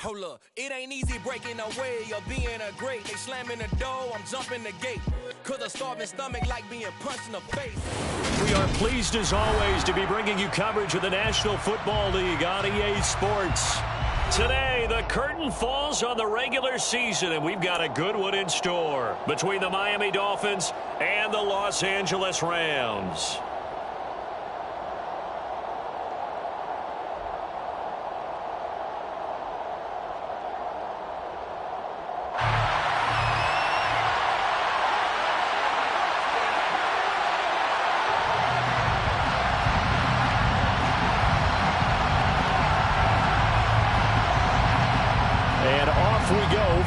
Hold up, it ain't easy breaking away or being a great. They slamming the door, I'm jumping the gate. Cause a starving stomach like being punched in the face. We are pleased as always to be bringing you coverage of the National Football League on EA Sports. Today, the curtain falls on the regular season, and we've got a good one in store between the Miami Dolphins and the Los Angeles Rams.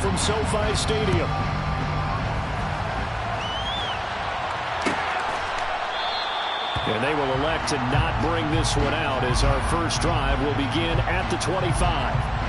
From SoFi Stadium. And they will elect to not bring this one out as our first drive will begin at the 25.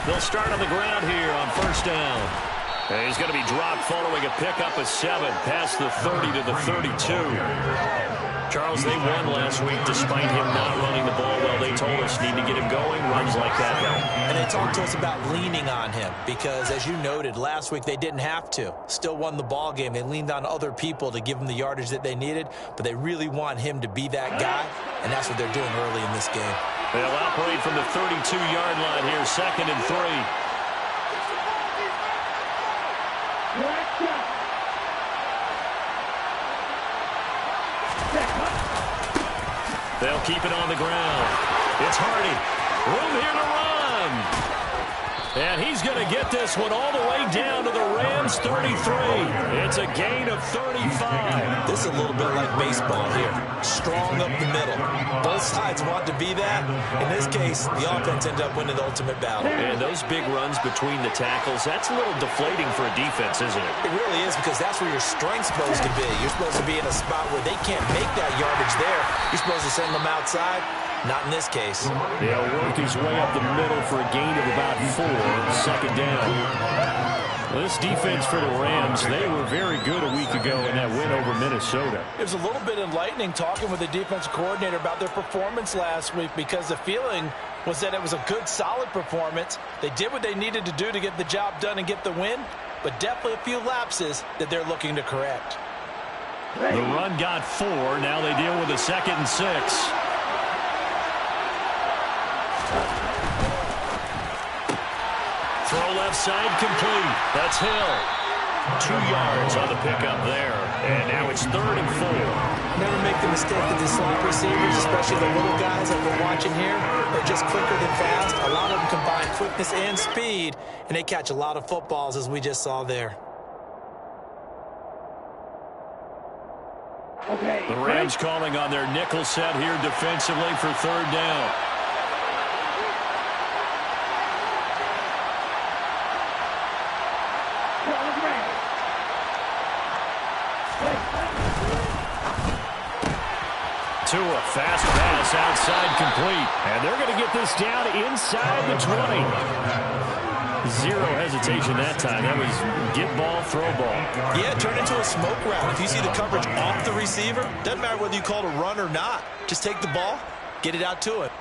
They'll start on the ground here on first down. And he's going to be dropped following a pickup of 7 past the 30 to the 32. Charles, they won last week despite him not running the ball well. They told us need to get him going. Runs like that help. And they talked to us about leaning on him because, as you noted, last week they didn't have to. Still won the ball game. They leaned on other people to give them the yardage that they needed, but they really want him to be that guy, and that's what they're doing early in this game. They'll operate from the 32-yard line here, 2nd and 3. They'll keep it on the ground. It's Hardy. Room here to run. And he's going to get this one all the way down to the Rams' 33. It's a gain of 35. This is a little bit like baseball here. Strong up the middle. Both sides want to be that. In this case, the offense ended up winning the ultimate battle. And those big runs between the tackles, that's a little deflating for a defense, isn't it? It really is, because that's where your strength's supposed to be. You're supposed to be in a spot where they can't make that yardage there. You're supposed to send them outside. Not in this case. They'll work his way up the middle for a gain of about 4. 2nd down. Well, this defense for the Rams, they were very good a week ago in that win over Minnesota. It was a little bit enlightening talking with the defensive coordinator about their performance last week, because the feeling was that it was a good, solid performance. They did what they needed to do to get the job done and get the win, but definitely a few lapses that they're looking to correct. The run got 4. Now they deal with a 2nd and 6. Throw left side complete. That's Hill. 2 yards on the pickup there. And now it's 3rd and 4. Never make the mistake that the slot receivers, especially the little guys that we're watching here, are just quicker than fast. A lot of them combine quickness and speed, and they catch a lot of footballs, as we just saw there. The Rams calling on their nickel set here defensively for 3rd down. To a fast pass outside complete. And they're going to get this down inside the 20. Zero hesitation that time. That was get ball, throw ball. Yeah, turn into a smoke route. If you see the coverage off the receiver, doesn't matter whether you call it a run or not. Just take the ball, get it out to it.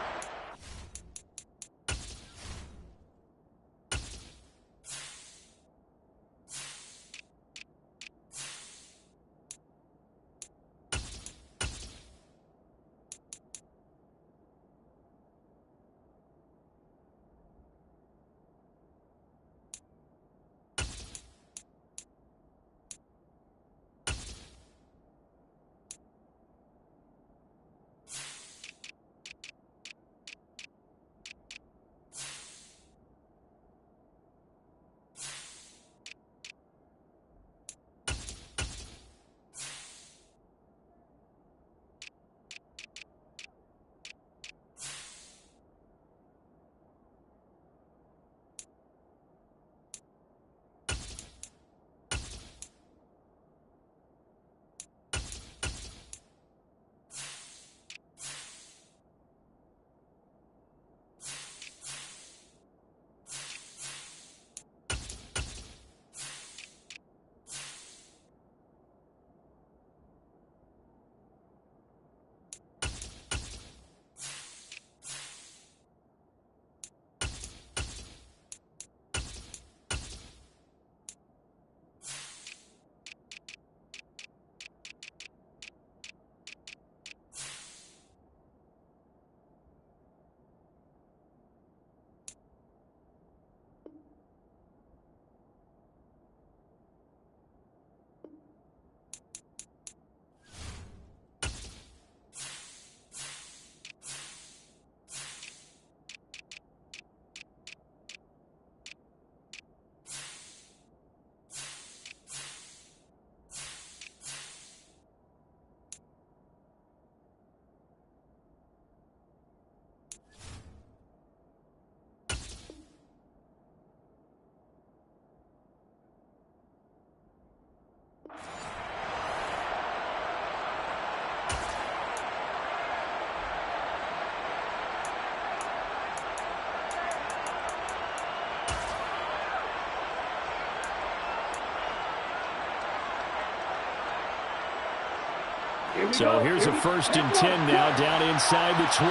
So here's a 1st and 10 now down inside the 20.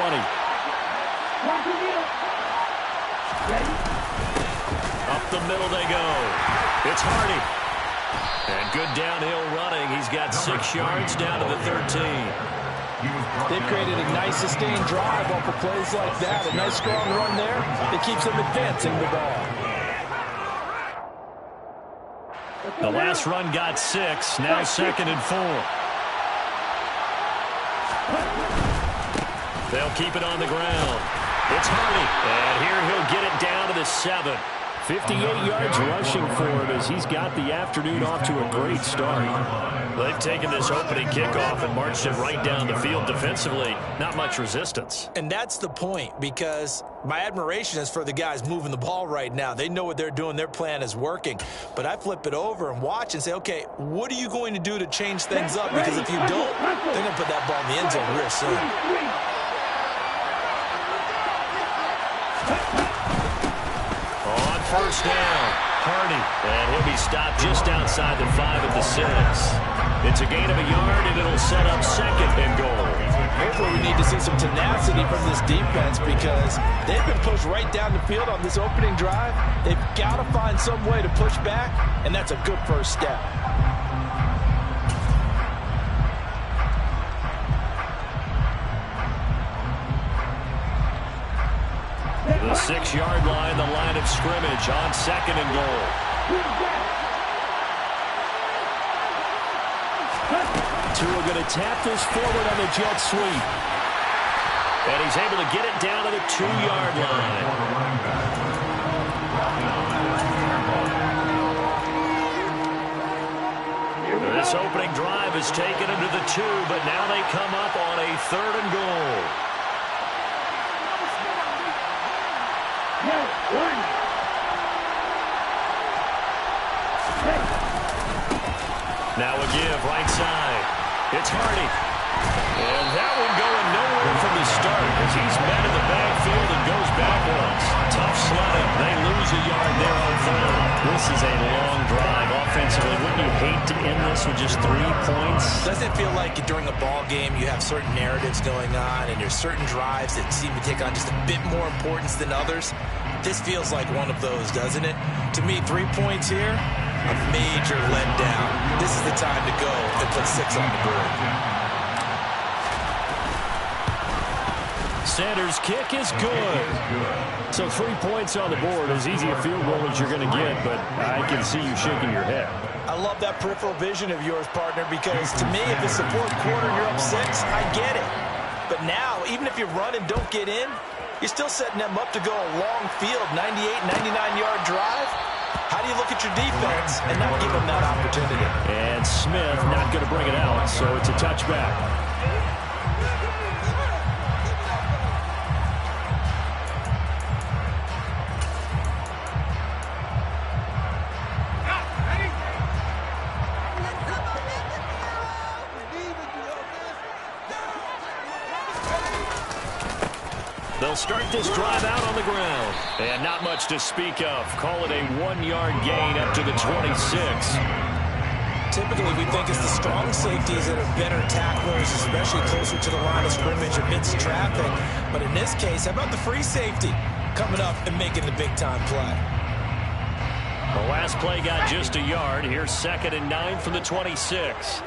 Up the middle they go. It's Hardy. And good downhill running. He's got 6 yards down to the 13. They've created a nice sustained drive off of plays like that. A nice strong run there that keeps them advancing the ball. The last run got 6. Now 2nd and 4. They'll keep it on the ground. It's Hardy. And here he'll get it down to the 7. 58 yards rushing for him as he's got the afternoon off to a great start. They've taken this opening kickoff and marched it right down the field defensively. Not much resistance. And that's the point, because my admiration is for the guys moving the ball right now. They know what they're doing. Their plan is working. But I flip it over and watch and say, okay, what are you going to do to change things up? Because if you don't, they're going to put that ball in the end zone real soon. First down, Hardy, and he'll be stopped just outside the 5 at the 6. It's a gain of a yard, and it'll set up 2nd and goal. Here's where we need to see some tenacity from this defense, because they've been pushed right down the field on this opening drive. They've got to find some way to push back, and that's a good first step. The 6-yard line, the line of scrimmage on 2nd and goal. Tua going to tap this forward on the jet sweep. And he's able to get it down to the 2-yard line. This opening drive has taken him to the 2, but now they come up on a 3rd and goal. Now a give, right side. It's Hardy. And that one going nowhere from the start as he's met in the backfield and goes backwards. Tough sledding. They lose a yard there on 3rd. This is a long drive offensively. Wouldn't you hate to end this with just 3 points? Doesn't it feel like during a ball game you have certain narratives going on and there's certain drives that seem to take on just a bit more importance than others? This feels like one of those, doesn't it? To me, 3 points here, a major letdown. This is the time to go and put 6 on the board. Sanders' kick is good. So 3 points on the board, as easy a field goal as you're going to get, but I can see you shaking your head. I love that peripheral vision of yours, partner, because to me, if it's the 4th quarter and you're up 6, I get it. But now, even if you run and don't get in, you're still setting them up to go a long field, 98, 99-yard drive. How do you look at your defense and not give them that opportunity? And Smith not going to bring it out, so it's a touchback. They'll start this drive out on the ground. And not much to speak of. Call it a 1-yard gain up to the 26. Typically, we think it's the strong safeties that are better tacklers, especially closer to the line of scrimmage amidst traffic. But in this case, how about the free safety coming up and making the big-time play? The last play got just a yard. Here's 2nd and 9 from the 26.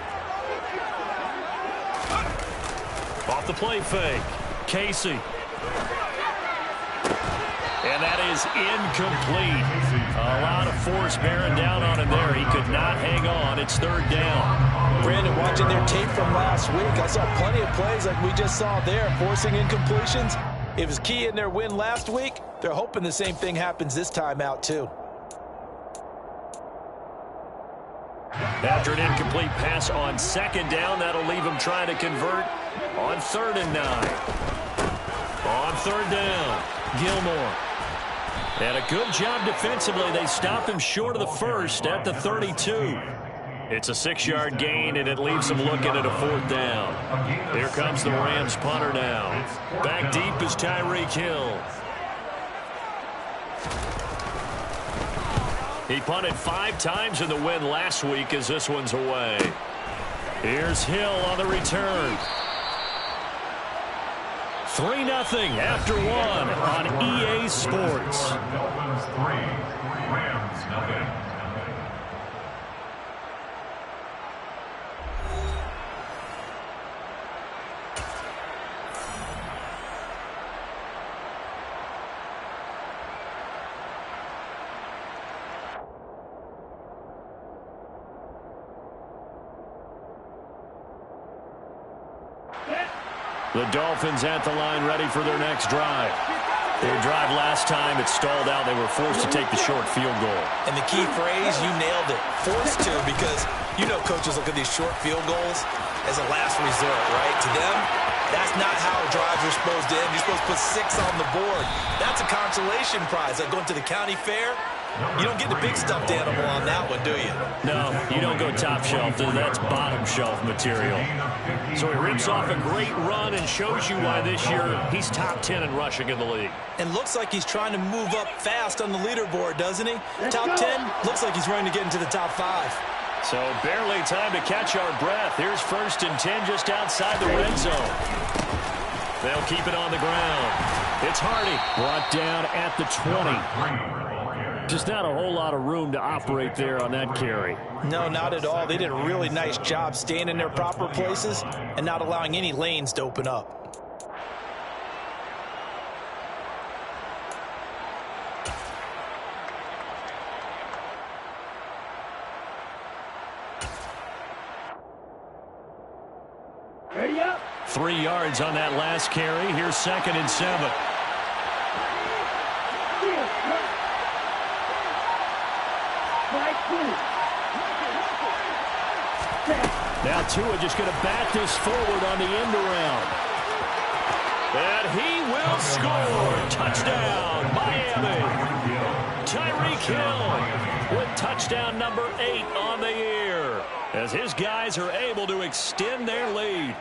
Off the play fake. Casey. And that is incomplete. A lot of force bearing down on him there. He could not hang on. It's 3rd down. Brandon, watching their tape from last week, I saw plenty of plays like we just saw there, forcing incompletions. It was key in their win last week. They're hoping the same thing happens this time out, too. After an incomplete pass on 2nd down, that'll leave him trying to convert on 3rd and 9. On 3rd down, Gilmore. And a good job defensively. They stopped him short of the 1st at the 32. It's a 6-yard gain, and it leaves them looking at a 4th down. Here comes the Rams punter now. Back deep is Tyreek Hill. He punted 5 times in the win last week as this one's away. Here's Hill on the return. 3-0 after 1 on EA Sports. Dolphins 3, Rams 0. The Dolphins at the line, ready for their next drive. Their drive last time, it stalled out. They were forced to take the short field goal. And the key phrase, you nailed it. Forced to, because you know coaches look at these short field goals as a last resort, right? To them, that's not how drives are supposed to end. You're supposed to put 6 on the board. That's a consolation prize. Like going to the county fair, you don't get the big stuffed animal on that one, do you? No, you don't go top shelf. That's bottom shelf material. So he rips off a great run and shows you why this year he's top 10 in rushing in the league. And looks like he's trying to move up fast on the leaderboard, doesn't he? Top 10, looks like he's running to get into the top 5. So barely time to catch our breath. Here's 1st and 10 just outside the red zone. They'll keep it on the ground. It's Hardy. Brought down at the 20. Just not a whole lot of room to operate there on that carry. No, not at all. They did a really nice job staying in their proper places and not allowing any lanes to open up. Ready up. 3 yards on that last carry. Here's 2nd and 7. Now Tua just going to bat this forward on the end around. And he will score. Touchdown, Miami. Tyreek Hill with touchdown number 8 on the year, as his guys are able to extend their lead.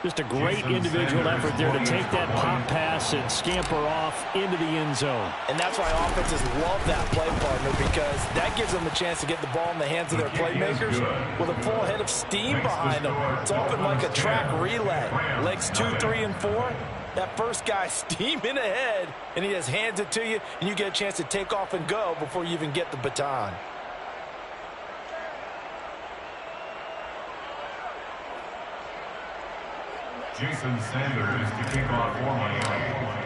Just a great individual effort there to take that pop pass and scamper off into the end zone. And that's why offenses love that play, partner, because that gives them a chance to get the ball in the hands of their playmakers with a full head of steam behind them. It's often like a track relay. Legs 2, 3, and 4. That first guy steaming ahead, and he just hands it to you, and you get a chance to take off and go before you even get the baton. Jason Sanders to kick off for Miami.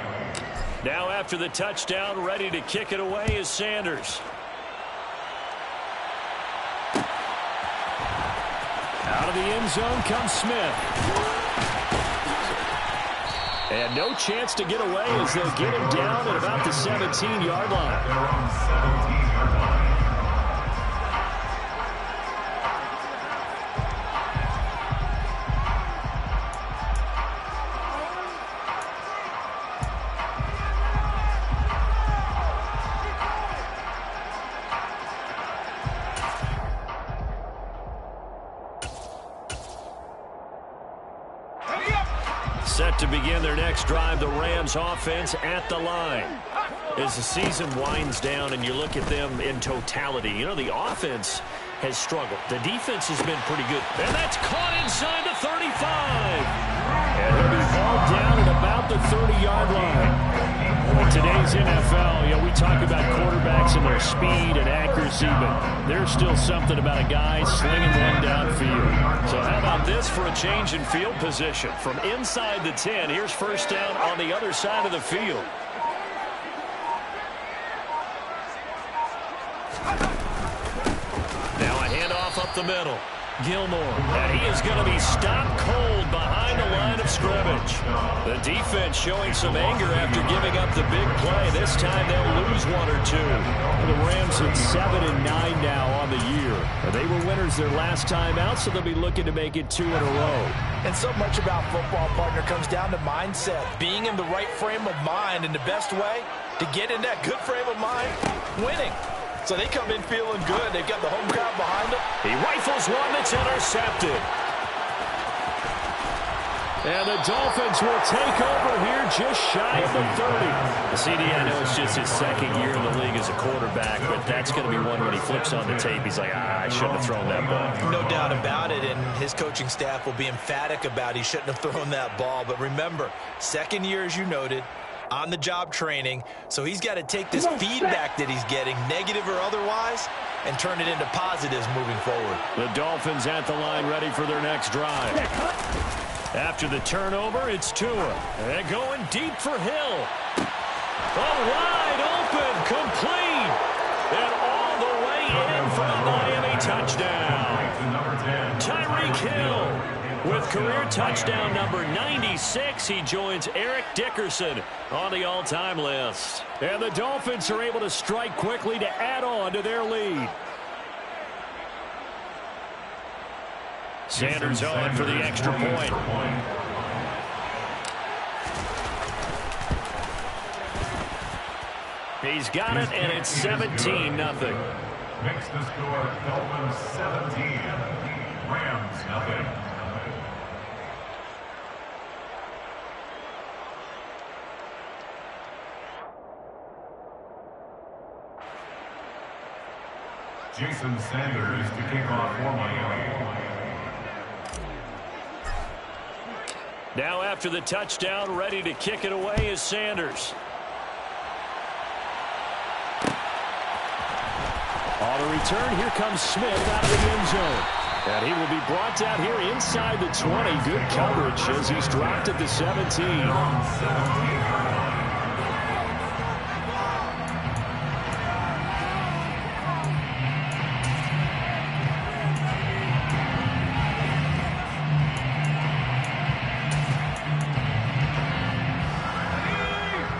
Now after the touchdown, ready to kick it away is Sanders. Out of the end zone comes Smith. And no chance to get away as they'll get him down at about the 17-yard line. They're on the 17-yard line. Set to begin their next drive, the Rams offense at the line. As the season winds down and you look at them in totality, you know, the offense has struggled. The defense has been pretty good. And that's caught inside the 35. And he'll be hauled down at about the 30-yard line. In today's NFL, you know, we talk about quarterbacks and their speed and accuracy, but there's still something about a guy slinging one downfield. So how about this for a change in field position? From inside the 10, here's 1st down on the other side of the field. Now a handoff up the middle. Gilmore, and he is going to be stopped cold behind the line of scrimmage. The defense showing some anger after giving up the big play. This time they'll lose 1 or 2. The Rams at 7-9 now on the year. They were winners their last time out, so they'll be looking to make it 2 in a row. And so much about football, partner, comes down to mindset. Being in the right frame of mind, and the best way to get in that good frame of mind, winning. So they come in feeling good. They've got the home crowd behind them. He rifles one that's intercepted. And the Dolphins will take over here just shy of the 30. CD, I know it's just his second year in the league as a quarterback, but that's going to be one when he flips on the tape. He's like, I shouldn't have thrown that ball. No doubt about it, and his coaching staff will be emphatic about he shouldn't have thrown that ball. But remember, second year, as you noted, on-the-job training, so he's got to take this feedback that he's getting, negative or otherwise, and turn it into positives moving forward. The Dolphins at the line ready for their next drive. After the turnover, it's Tua. And going deep for Hill. A wide open, complete. And all the way in for a Miami touchdown. Tyreek Hill with career touchdown number 96. He joins Eric Dickerson on the all-time list. And the Dolphins are able to strike quickly to add on to their lead. Sanders on for the extra point. He's got it, and it's 17-0. Makes the score Dolphins 17, Rams 0. Jason Sanders to kick off for Miami. Now after the touchdown, ready to kick it away is Sanders. On the return, here comes Smith out of the end zone. And he will be brought down here inside the 20. Good coverage as he's dropped at the 17.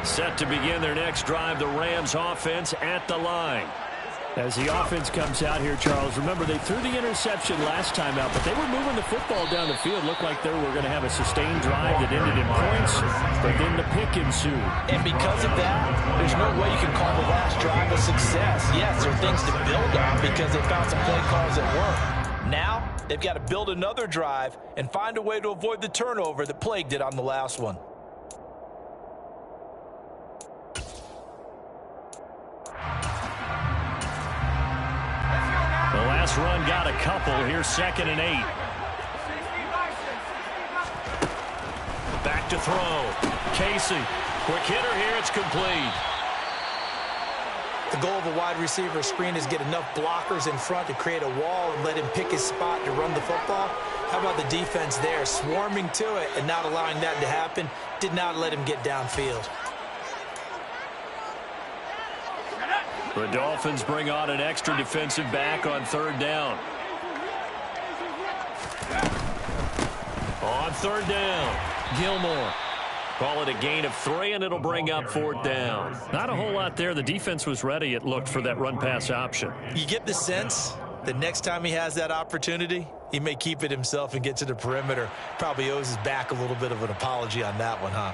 Set to begin their next drive, the Rams offense at the line. As the offense comes out here, Charles, remember they threw the interception last time out, but they were moving the football down the field. Looked like they were going to have a sustained drive that ended in points, but then the pick ensued. And because of that, there's no way you can call the last drive a success. Yes, there are things to build on because they found some play calls that work. Now, they've got to build another drive and find a way to avoid the turnover that plagued it on the last one. The last run got a couple. Here's 2nd and 8. Back to throw. Casey. Quick hitter here. It's complete. The goal of a wide receiver screen is get enough blockers in front to create a wall and let him pick his spot to run the football. How about the defense there? Swarming to it and not allowing that to happen. Did not let him get downfield. The Dolphins bring on an extra defensive back on 3rd down. On 3rd down, Gilmore. Call it a gain of 3, and it'll bring up 4th down. Not a whole lot there. The defense was ready, it looked, for that run-pass option. You get the sense that next time he has that opportunity, he may keep it himself and get to the perimeter. Probably owes his back a little bit of an apology on that one, huh?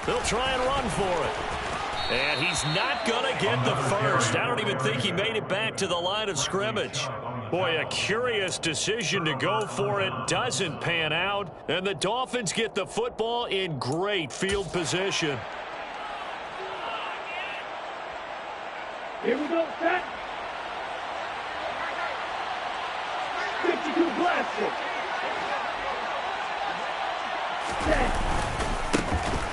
They'll try and run for it. And he's not going to get the first. I don't even think he made it back to the line of scrimmage. Boy, a curious decision to go for it. Doesn't pan out. And the Dolphins get the football in great field position. Here we go, set. 52 blasted. Set.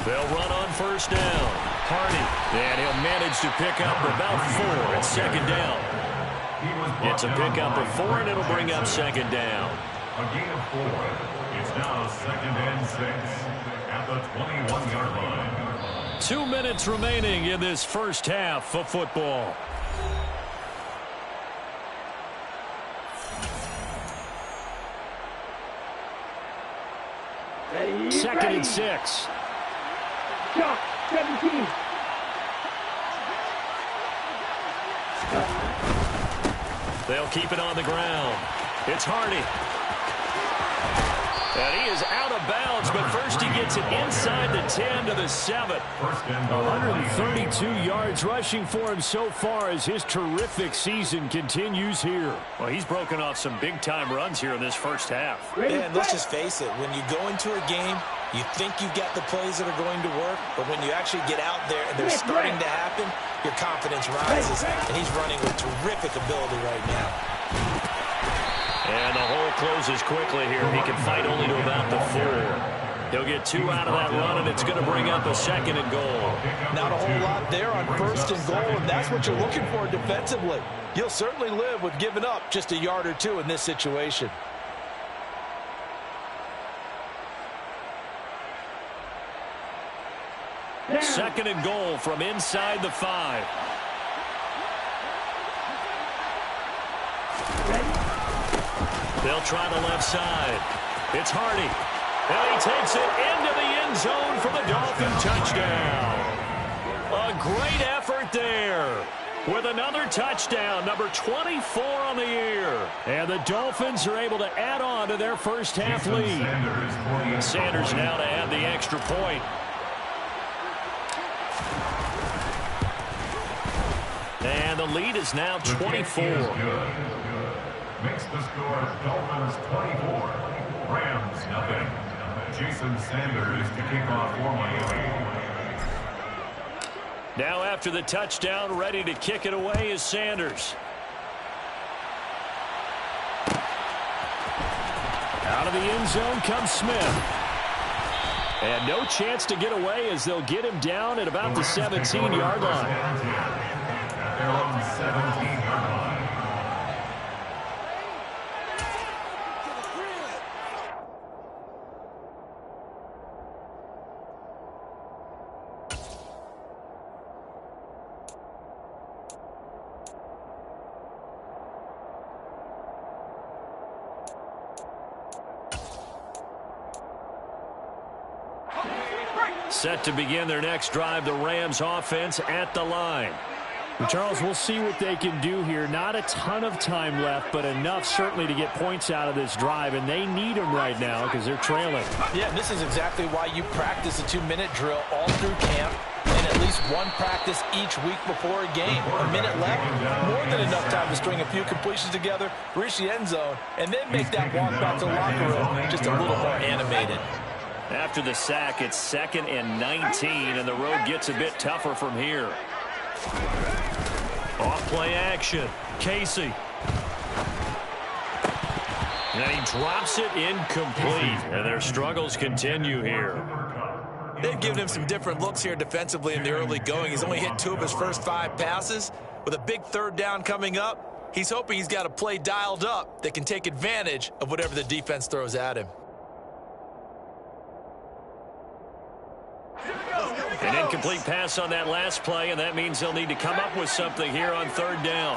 They'll run on 1st down. Hardy. And he'll manage to pick up about 4 at 2nd down. It's a pickup of 4, and it'll bring up 2nd down. A gain of 4. It's now 2nd and 6 at the 21-yard line. 2 minutes remaining in this first half of football. Second and 6. Shot, 17. They'll keep it on the ground. It's Hardy. And he is out of bounds, but first he gets it inside the 10 to the 7. 132 yards rushing for him so far as his terrific season continues here. Well, he's broken off some big-time runs here in this first half. Yeah, and let's just face it, when you go into a game, you think you've got the plays that are going to work, but when you actually get out there and they're starting to happen, your confidence rises, and he's running with terrific ability right now. And the hole closes quickly here. He can fight only to about the 4. He'll get 2 out of that run, and it's going to bring up a 2nd and goal. Not a whole lot there on 1st and goal, and that's what you're looking for defensively. You'll certainly live with giving up just a yard or 2 in this situation. Down. 2nd and goal from inside the 5. They'll try the left side. It's Hardy. And he takes it into the end zone for the Dolphin touchdown. A great effort there with another touchdown, number 24 on the year. And the Dolphins are able to add on to their first half lead. Sanders now to add the extra point. And the lead is now 24. Makes the score Dolphins 24, Rams nothing. Jason Sanders to kick off for Miami. Now after the touchdown, ready to kick it away is Sanders. Out of the end zone comes Smith. And no chance to get away as they'll get him down at about the 17-yard line. At their own 17-yard line. Set to begin their next drive, the Rams offense at the line. And Charles, we'll see what they can do here. Not a ton of time left, but enough certainly to get points out of this drive, and they need them right now because they're trailing. Yeah, and this is exactly why you practice a 2-minute drill all through camp and at least one practice each week before a game. A minute left, more than enough time to string a few completions together, reach the end zone, and then make that walk back to the locker room just a little more animated. After the sack, it's 2nd and 19, and the road gets a bit tougher from here. Off-play action. Casey. And he drops it incomplete, and their struggles continue here. They've given him some different looks here defensively in the early going. He's only hit 2 of his first 5 passes. With a big 3rd down coming up, he's hoping he's got a play dialed up that can take advantage of whatever the defense throws at him. An incomplete pass on that last play, and that means they'll need to come up with something here on 3rd down.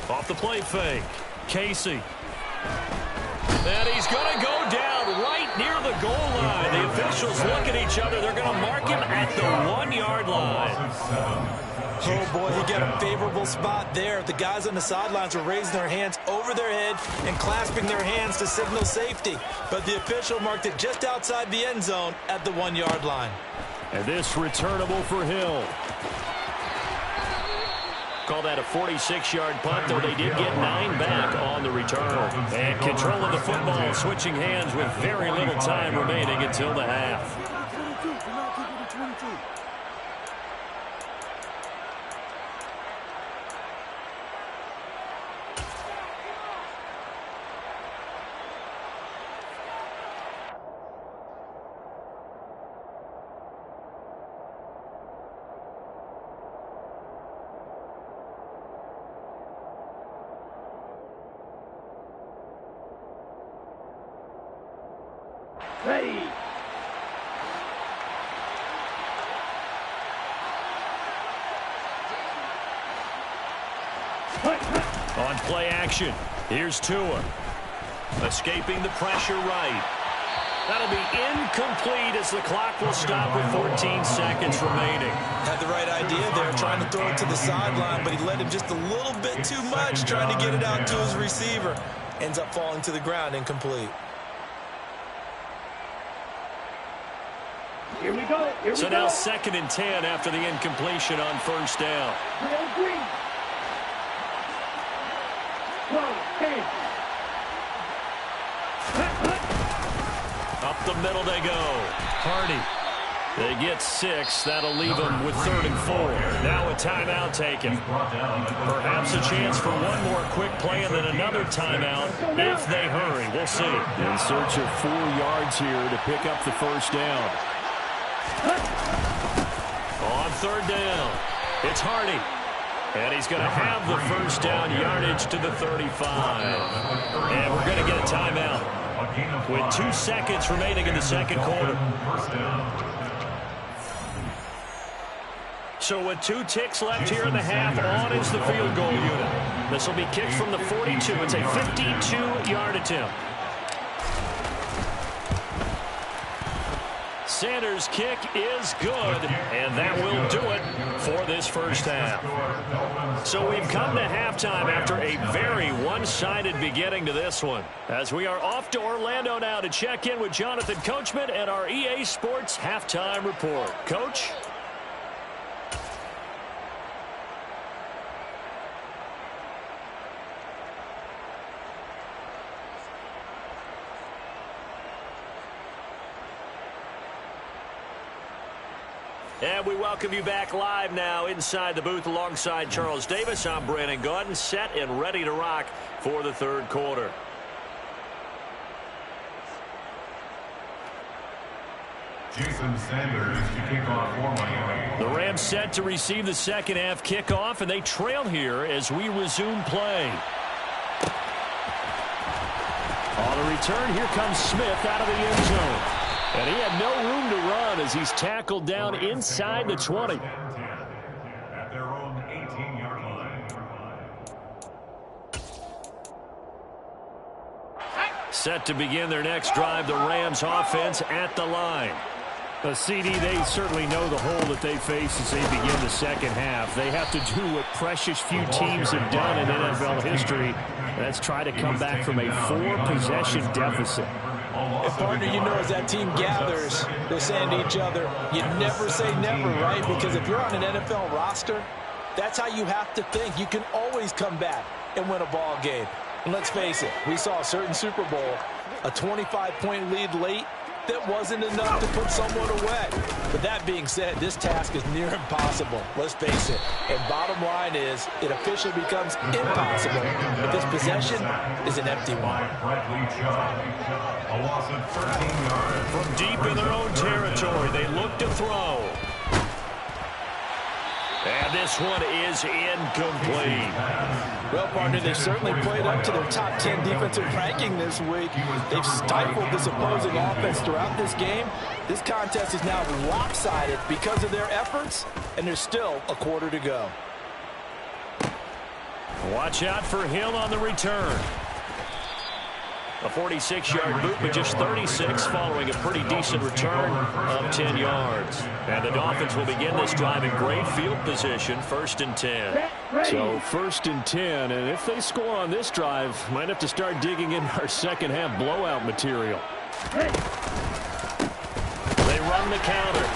Off the play fake. Casey. And he's going to go down right near the goal line. The officials look at each other. They're going to mark him at the 1-yard line. Oh, boy, he got a favorable spot there. The guys on the sidelines were raising their hands over their head and clasping their hands to signal safety. But the official marked it just outside the end zone at the 1-yard line. And this returnable for Hill. Call that a 46-yard punt, though they did get 9 back on the return. And control of the football, switching hands with very little time remaining until the half. Ready. On play action, here's Tua. Escaping the pressure right. That'll be incomplete as the clock will stop with 14 seconds remaining. Had the right idea there, trying to throw it to the sideline, but he led him just a little bit too much, trying to get it out to his receiver. Ends up falling to the ground, incomplete. Here we go. Here So we now go. 2nd and 10 after the incompletion on 1st down. Real green. 12, 10. Up the middle they go. Hardy. They get 6. That'll leave them with 3rd and 4. Now a timeout taken. Perhaps a chance for one more quick play and then another timeout if they hurry. We'll see. In search of 4 yards here to pick up the 1st down. On 3rd down, it's Hardy. And he's going to have the 1st down yardage to the 35. And we're going to get a timeout with 2 seconds remaining in the 2nd quarter. So with 2 ticks left here in the half, on is the field goal unit. This will be kicked from the 42. It's a 52-yard attempt. Sanders' kick is good, and that will do it for this 1st half. So we've come to halftime after a very one-sided beginning to this one. As we are off to Orlando now to check in with Jonathan Coachman and our EA Sports Halftime Report. Coach? And we welcome you back live now inside the booth alongside Charles Davis. I'm Brandon Gaudin, set and ready to rock for the 3rd quarter. Jason Sanders to kick off for Miami. The Rams set to receive the 2nd half kickoff, and they trail here as we resume play. On the return, here comes Smith out of the end zone. And he had no room to run as he's tackled down inside the 20. At their own 18-yard line. Set to begin their next drive, the Rams offense at the line. A CD, they certainly know the hole that they face as they begin the 2nd half. They have to do what precious few teams have done in NFL history. That's try to come back from a 4-possession deficit. And partner, you know, as that team gathers, they're saying to each other, you never say never, right? Because if you're on an NFL roster, that's how you have to think. You can always come back and win a ball game. And let's face it, we saw a certain Super Bowl, a 25-point lead late, that wasn't enough to put someone away. But that being said, this task is near impossible. Let's face it. And bottom line is, it officially becomes impossible if this possession is an empty one. A loss of 13 yards. From deep in their own territory, they look to throw. And this one is incomplete. Well, partner, they certainly played up to their top 10 defensive ranking this week. They've stifled this opposing offense throughout this game. This contest is now lopsided because of their efforts, and there's still a quarter to go. Watch out for Hill on the return. A 46-yard boot, but just 36 following a pretty decent return of 10 yards. And the Dolphins will begin this drive in great field position, 1st and 10. So 1st and 10, and if they score on this drive, might have to start digging in our 2nd half blowout material. They run the counter.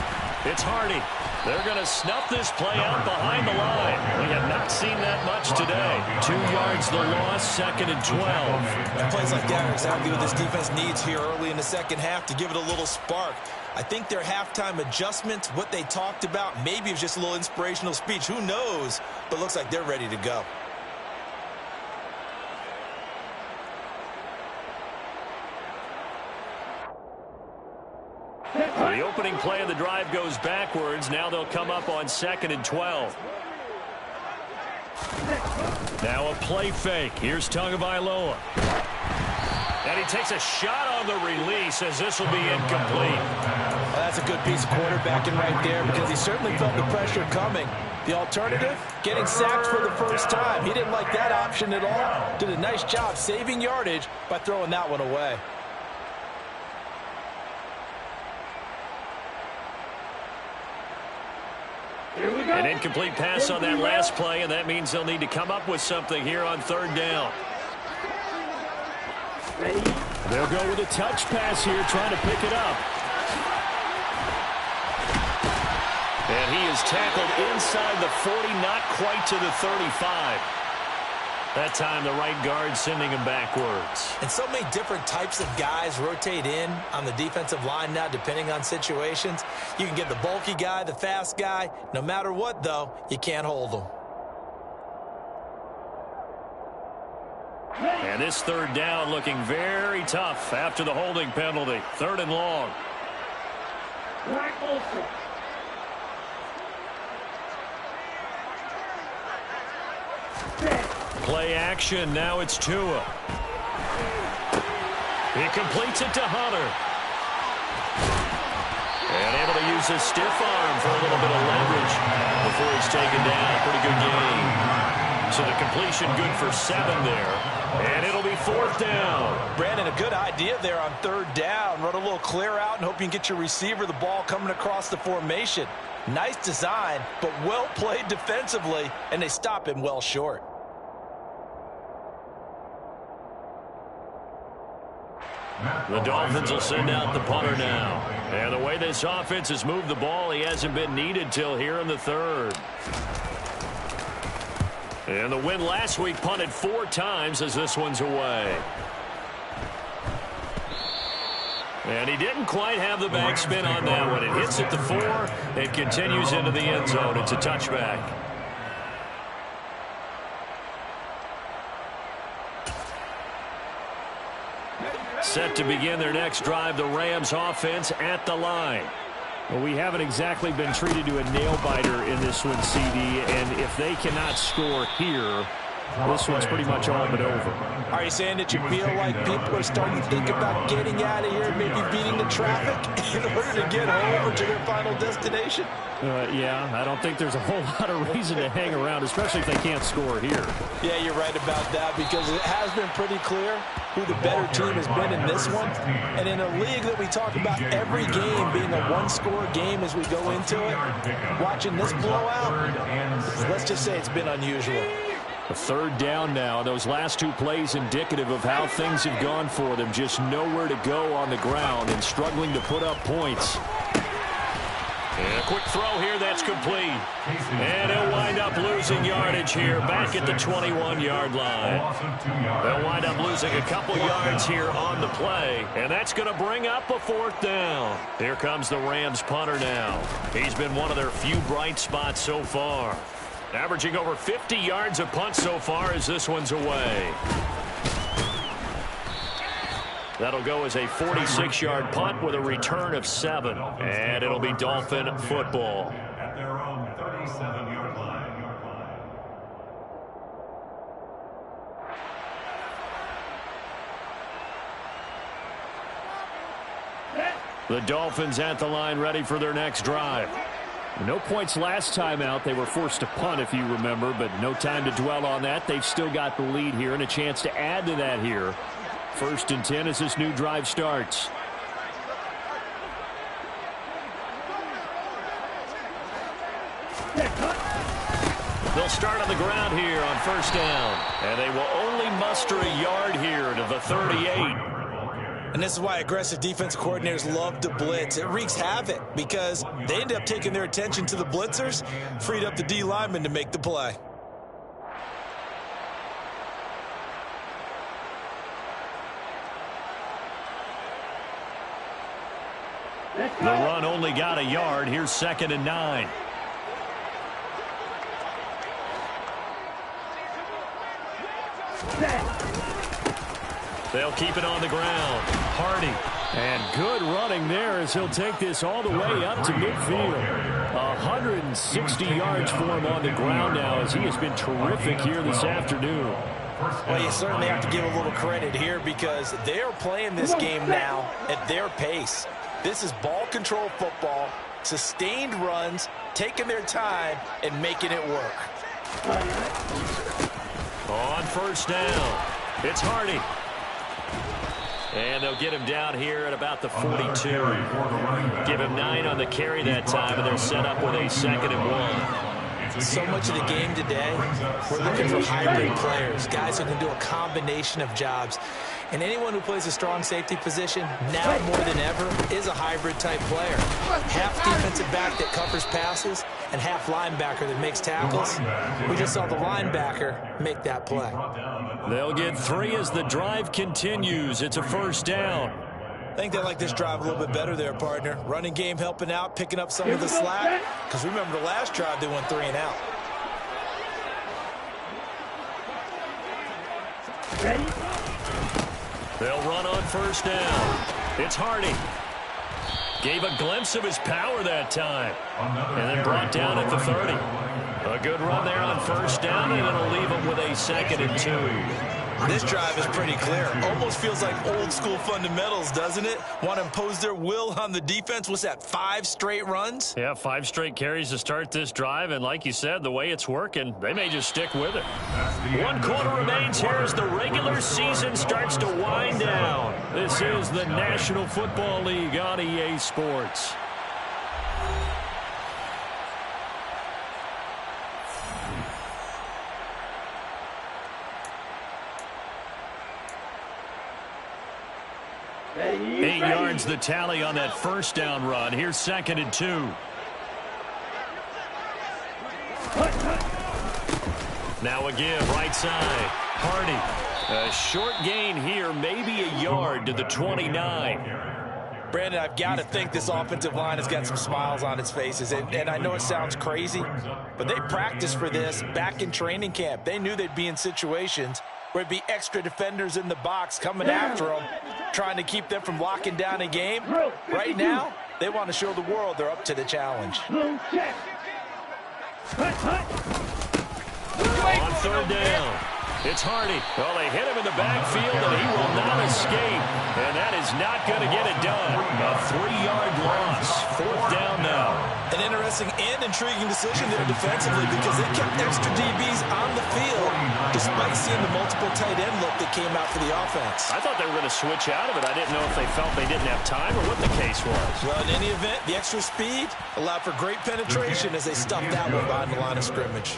It's Hardy. They're going to snuff this play out behind the line. We have not seen that much today. 2 yards the loss, 2nd and 12. And plays like that are exactly what this defense needs here early in the 2nd half to give it a little spark. I think their halftime adjustments, what they talked about, maybe it was just a little inspirational speech. Who knows? But looks like they're ready to go. The opening play of the drive goes backwards. Now they'll come up on 2nd and 12. Now a play fake. Here's Tagovailoa. And he takes a shot on the release as this will be incomplete. Well, that's a good piece of quarterbacking right there because he certainly felt the pressure coming. The alternative, getting sacked for the first time. He didn't like that option at all. Did a nice job saving yardage by throwing that one away. An incomplete pass on that last play, and that means they'll need to come up with something here on 3rd down. They'll go with a touch pass here, trying to pick it up. And he is tackled inside the 40, not quite to the 35. That time the right guard sending him backwards. And so many different types of guys rotate in on the defensive line now, depending on situations. You can get the bulky guy, the fast guy. No matter what, though, you can't hold them. And this third down looking very tough after the holding penalty. 3rd and long. Play action. Now it's Tua. He completes it to Hunter. And able to use his stiff arm for a little bit of leverage before he's taken down. Pretty good game. So the completion good for 7 there. And it'll be 4th down. Brandon, a good idea there on 3rd down. Run a little clear out and hope you can get your receiver the ball coming across the formation. Nice design, but well played defensively, and they stop him well short. The Dolphins will send out the punter now. And the way this offense has moved the ball, he hasn't been needed till here in the 3rd. And the win last week punted 4 times as this one's away. And he didn't quite have the backspin on that one. It hits at the 4 and continues into the end zone. It's a touchback. Set to begin their next drive, the Rams offense at the line. Well, we haven't exactly been treated to a nail-biter in this one, CD, and if they cannot score here, this one's pretty much all but over. Are you saying that you feel like people are starting to think about getting out of here and maybe beating the traffic in order to get home or to their final destination? Yeah, I don't think there's a whole lot of reason to hang around, especially if they can't score here. Yeah, you're right about that because it has been pretty clear who the better team has been in this one. And in a league that we talk about every game being a one-score game as we go into it, watching this blowout, let's just say it's been unusual. A 3rd down now. Those last 2 plays indicative of how things have gone for them. Just nowhere to go on the ground and struggling to put up points. And a quick throw here, that's complete. And he'll wind up losing yardage here back at the 21-yard line. They'll wind up losing a couple yards here on the play. And that's going to bring up a 4th down. Here comes the Rams punter now. He's been one of their few bright spots so far. Averaging over 50 yards of punt so far as this one's away. That'll go as a 46-yard punt with a return of 7. And it'll be Dolphin football. At their own 37-yard line. The Dolphins at the line ready for their next drive. No points last time out. They were forced to punt, if you remember, but no time to dwell on that. They've still got the lead here and a chance to add to that here. 1st and 10 as this new drive starts. They'll start on the ground here on 1st down. And they will only muster a yard here to the 38. And this is why aggressive defense coordinators love to blitz. It wreaks havoc because they end up taking their attention to the blitzers, freed up the D lineman to make the play. The run only got a yard. Here's 2nd and 9. They'll keep it on the ground. Hardy. And good running there as he'll take this all the way up to midfield. 160 yards for him on the ground now as he has been terrific here this afternoon. Well, you certainly have to give a little credit here because they are playing this game now at their pace. This is ball control football, sustained runs, taking their time, and making it work. On 1st down, it's Hardy. And they'll get him down here at about the 42. Give him 9 on the carry that time, and they're set up with a 2nd and 1. So much of the game today, we're looking for hybrid players, guys who can do a combination of jobs. And anyone who plays a strong safety position, now more than ever, is a hybrid-type player. Half defensive back that covers passes and half linebacker that makes tackles. We just saw the linebacker make that play. They'll get 3 as the drive continues. It's a first down. I think they like this drive a little bit better there, partner. Running game helping out, picking up some of the slack. Because remember the last drive, they went 3 and out. Ready? They'll run on first down. It's Hardy. Gave a glimpse of his power that time. And then brought down at the 30. A good run there on first down, and it'll leave him with a 2nd and 2. This drive is pretty clear. Almost feels like old school fundamentals, doesn't it? Want to impose their will on the defense. What's that, 5 straight runs? Yeah, 5 straight carries to start this drive, and like you said, the way it's working, they may just stick with it. 1 quarter remains here as the regular season starts to wind down. This is the National Football League on EA Sports. Ready? 8 yards the tally on that first down run. Here's 2nd and 2. Now again, right side. Hardy. A short gain here, maybe a yard to the 29. Brandon, I've got to think this offensive line has got some smiles on its faces. And I know it sounds crazy, but they practiced for this back in training camp. They knew they'd be in situations where it'd be extra defenders in the box coming after them, trying to keep them from locking down a game. Right now, they want to show the world they're up to the challenge. Blue check. On third down, it's Hardy. Well, they hit him in the backfield, and he will not escape. And that is not going to get it done. A 3-yard loss. 4th down now. An interesting and intriguing decision there defensively because they kept extra DBs on the field despite seeing the multiple tight end look that came out for the offense. I thought they were going to switch out of it. I didn't know if they felt they didn't have time or what the case was. Well, in any event, the extra speed allowed for great penetration as they stuffed that one behind the line of scrimmage.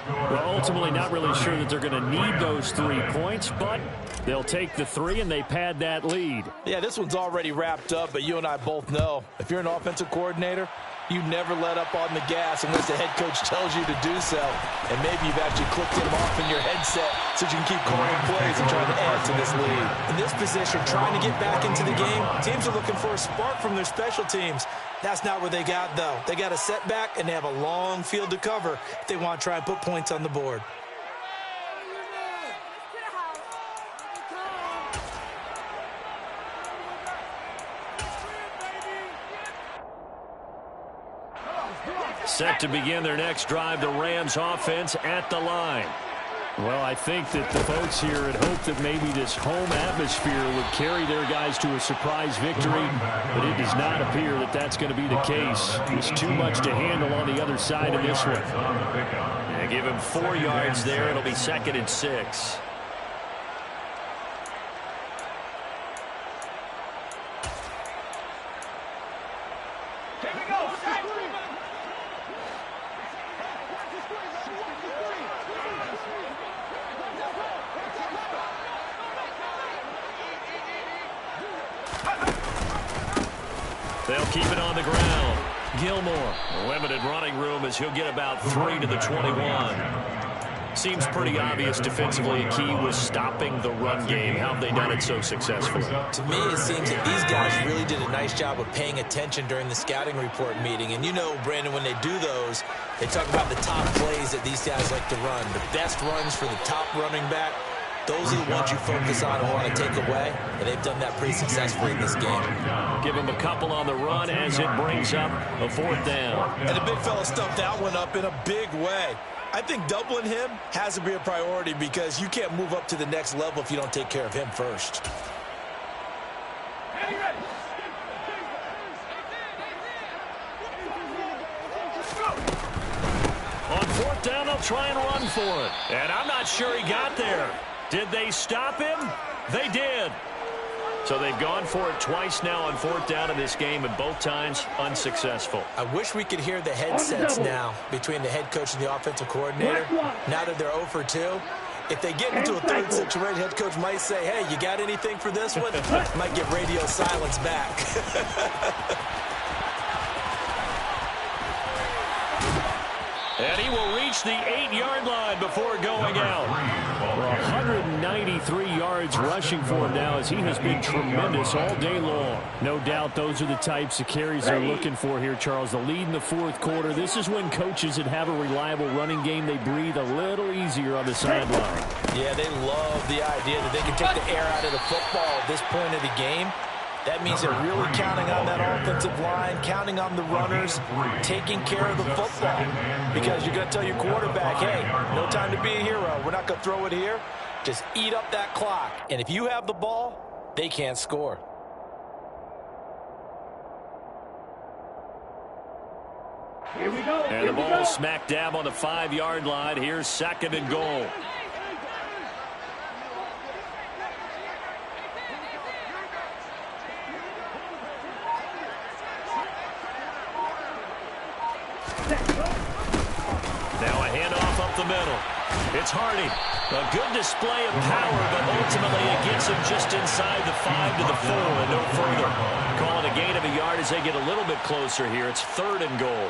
Well, ultimately not really sure that they're going to need those 3 points, but they'll take the 3 and they pad that lead. Yeah, this one's already wrapped up, but you and I both know if you're an offensive coordinator, you never let up on the gas unless the head coach tells you to do so. And maybe you've actually clicked him off in your headset so you can keep calling plays and trying to add to this lead. In this position, trying to get back into the game, teams are looking for a spark from their special teams. That's not what they got, though. They got a setback, and they have a long field to cover if they want to try and put points on the board. Set to begin their next drive, the Rams offense at the line. Well, I think that the folks here had hoped that maybe this home atmosphere would carry their guys to a surprise victory, but it does not appear that that's going to be the case. There's too much to handle on the other side of this one. Yeah, give him 4 yards there. It'll be 2nd and 6. They'll keep it on the ground. Gilmore, limited running room as he'll get about 3 to the 21. Seems pretty obvious defensively a key was stopping the run game. How have they done it so successfully? To me, it seems that these guys really did a nice job of paying attention during the scouting report meeting. And you know, Brandon, when they do those, they talk about the top plays that these guys like to run. The best runs for the top running back. Those are the ones you focus on and want to take away, and they've done that pretty successfully in this game. Give them a couple on the run as it brings up a 4th down. And the big fella stuffed that one up in a big way. I think doubling him has to be a priority because you can't move up to the next level if you don't take care of him first. On 4th down, they'll try and run for it. And I'm not sure he got there. Did they stop him? They did. So they've gone for it twice now on 4th down in this game, and both times unsuccessful. I wish we could hear the headsets now between the head coach and the offensive coordinator. Now that they're 0 for 2, If they get into a third situation, head coach might say, hey, you got anything for this one? Might get radio silence back. And he will reach the 8-yard line before going out. Well, 193 yards rushing for him now as he has been tremendous all day long. No doubt those are the types of carries they're looking for here, Charles. The lead in the fourth quarter. This is when coaches that have a reliable running game, they breathe a little easier on the sideline. Yeah, they love the idea that they can take the air out of the football at this point of the game. That means they're really counting on that offensive line, counting on the runners, taking care of the football. Because you're going to tell your quarterback, hey, no time to be a hero. We're not going to throw it here. Just eat up that clock. And if you have the ball, they can't score. Here we go. And the ball smack dab on the 5-yard line. Here's 2nd and goal. Now a handoff up the middle. It's Hardy. A good display of power, but ultimately it gets him just inside the 5 to the 4 and no further. Call it a gain of a yard as they get a little bit closer here. It's 3rd and goal.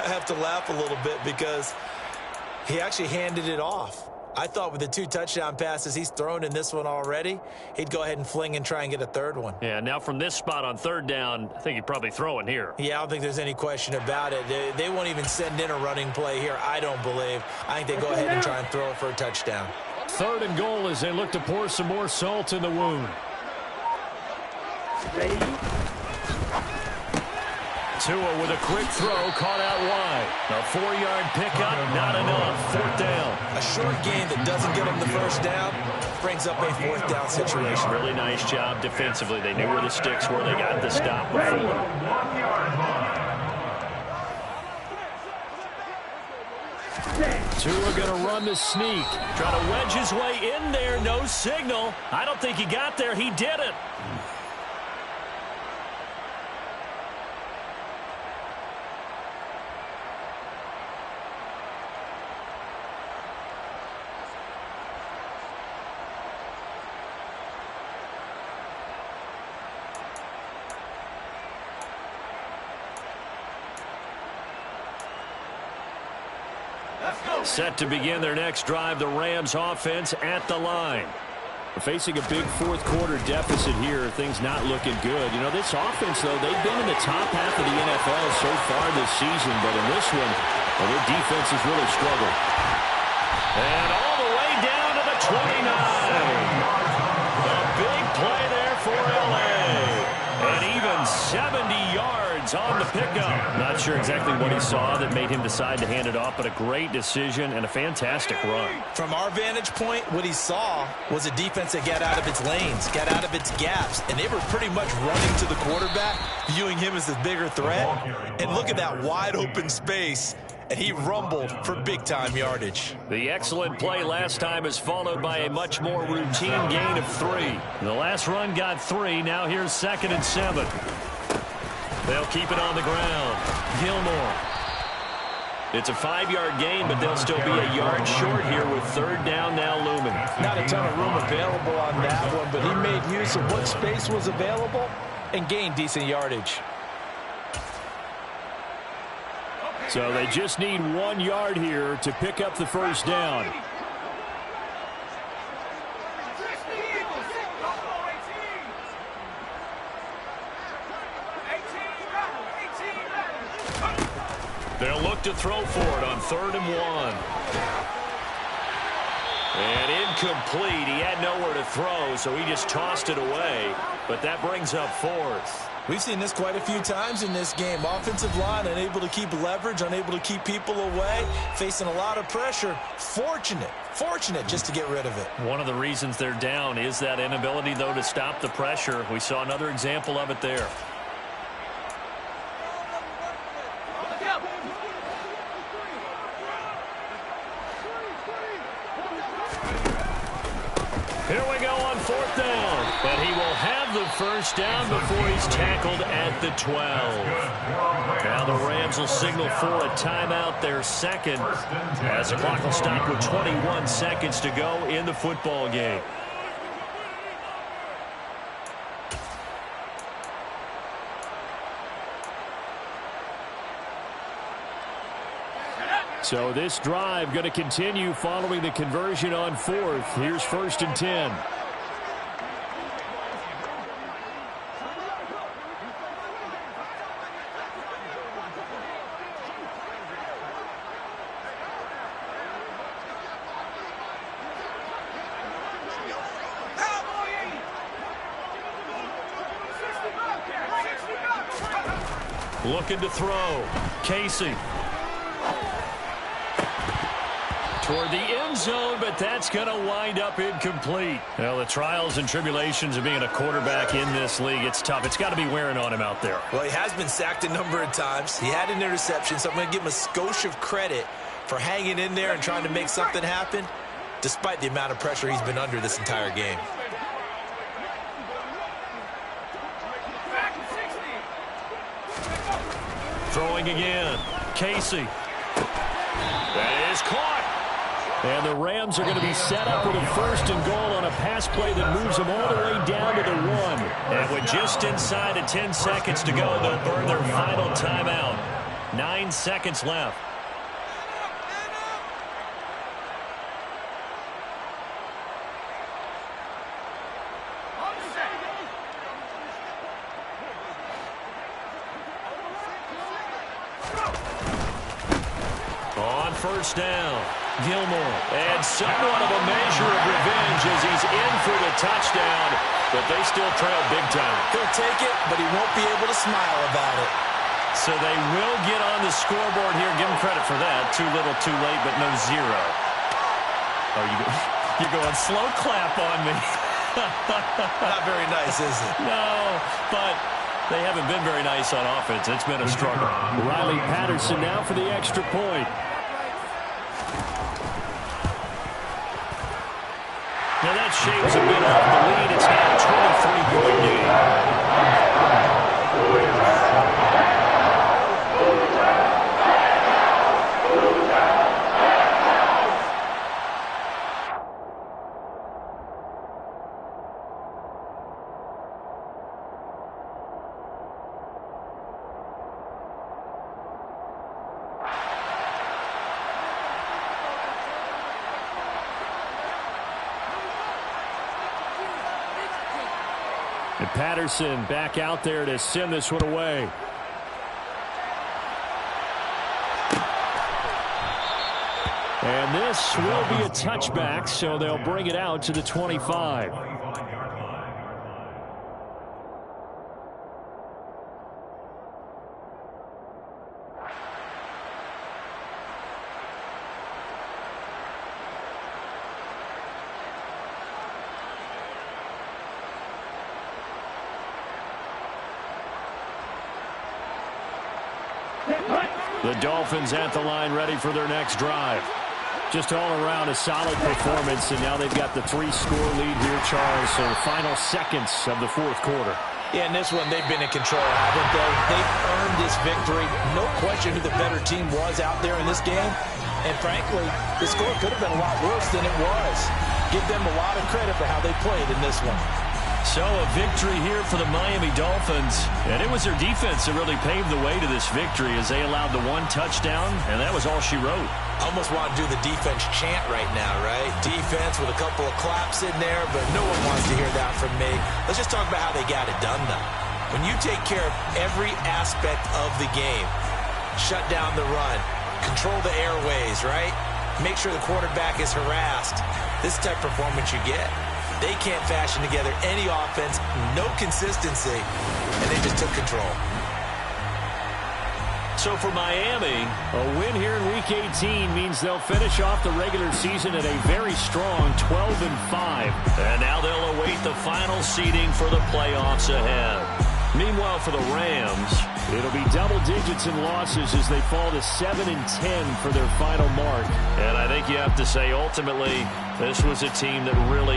I have to laugh a little bit because he actually handed it off. I thought with the 2 touchdown passes he's thrown in this one already, he'd go ahead and fling and try and get a 3rd one. Yeah, now from this spot on 3rd down, I think he'd probably throw in here. Yeah, I don't think there's any question about it. They won't even send in a running play here, I don't believe. I think they go ahead and try and throw it for a touchdown. 3rd and goal as they look to pour some more salt in the wound. Ready? Tua with a quick throw, caught out wide. A 4-yard pickup, not enough. 4th down. A short gain that doesn't get them the first down brings up a 4th down situation. Really nice job defensively. They knew where the sticks were. They got the stop before. Tua going to run the sneak. Try to wedge his way in there. No signal. I don't think he got there. He did it. Set to begin their next drive, the Rams offense at the line. Facing a big fourth quarter deficit here, things not looking good. You know, this offense, though, they've been in the top half of the NFL so far this season, but in this one, well, their defense has really struggled. And all the way down to the 29. A big play there for L.A. And even 70 yards on the pickup. Not sure exactly what he saw that made him decide to hand it off, but a great decision and a fantastic run. From our vantage point, what he saw was a defense that got out of its lanes, got out of its gaps, and they were pretty much running to the quarterback, viewing him as the bigger threat. And look at that wide open space. And he rumbled for big-time yardage. The excellent play last time is followed by a much more routine gain of 3. The last run got 3. Now here's 2nd and 7. They'll keep it on the ground. Gilmore. It's a 5-yard gain, but they'll still be a yard short here with 3rd down now looming. Not a ton of room available on that one, but he made use of what space was available and gained decent yardage. So they just need 1 yard here to pick up the first down. They'll look to throw for it on 3rd and 1. And incomplete. He had nowhere to throw, so he just tossed it away. But that brings up 4th. We've seen this quite a few times in this game. Offensive line unable to keep leverage, unable to keep people away, facing a lot of pressure. Fortunate just to get rid of it. One of the reasons they're down is that inability, though, to stop the pressure. We saw another example of it there. Here we go on 4th down. But he will have have the first down before he's tackled at the 12. Now the Rams will signal for a timeout, their second, as the clock will stop with 21 seconds to go in the football game. So this drive going to continue following the conversion on fourth. Here's 1st and 10. Looking to throw. Casey. Toward the end zone, but that's going to wind up incomplete. Well, the trials and tribulations of being a quarterback in this league, it's tough. It's got to be wearing on him out there. Well, he has been sacked a number of times. He had an interception, so I'm going to give him a skosh of credit for hanging in there and trying to make something happen, despite the amount of pressure he's been under this entire game. Throwing again. Casey. That is caught. And the Rams are going to be set up with a 1st and goal on a pass play that moves them all the way down to the 1. And with just inside of 10 seconds to go, they'll burn their final timeout. 9 seconds left. On 1st down. Gilmore, and somewhat of a measure of revenge as he's in for the touchdown, but they still trail big time. He'll take it, but he won't be able to smile about it. So they will get on the scoreboard here. Give him credit for that. Too little, too late, but no 0. Oh, you're going slow clap on me. Not very nice, is it? No, but they haven't been very nice on offense. It's been a struggle. Riley Patterson now for the extra point. Now that shaves a bit off the lead. It's now a 23-point game. And Patterson back out there to send this one away. And this will be a touchback, so they'll bring it out to the 25. The Dolphins at the line, ready for their next drive. Just all around a solid performance, and now they've got the 3-score lead here, Charles. So the final seconds of the 4th quarter. Yeah, in this one, they've been in control, haven't they? They've earned this victory. No question who the better team was out there in this game. And frankly, the score could have been a lot worse than it was. Give them a lot of credit for how they played in this one. So a victory here for the Miami Dolphins. And it was their defense that really paved the way to this victory as they allowed the 1 touchdown, and that was all she wrote. Almost want to do the defense chant right now, right? Defense with a couple of claps in there, but no one wants to hear that from me. Let's just talk about how they got it done, though. When you take care of every aspect of the game, shut down the run, control the airways, right? Make sure the quarterback is harassed. This type of performance you get. They can't fashion together any offense, no consistency, and they just took control. So for Miami, a win here in Week 18 means they'll finish off the regular season at a very strong 12-5. And now they'll await the final seeding for the playoffs ahead. Meanwhile, for the Rams, it'll be double digits in losses as they fall to 7-10 for their final mark. And I think you have to say, ultimately, this was a team that really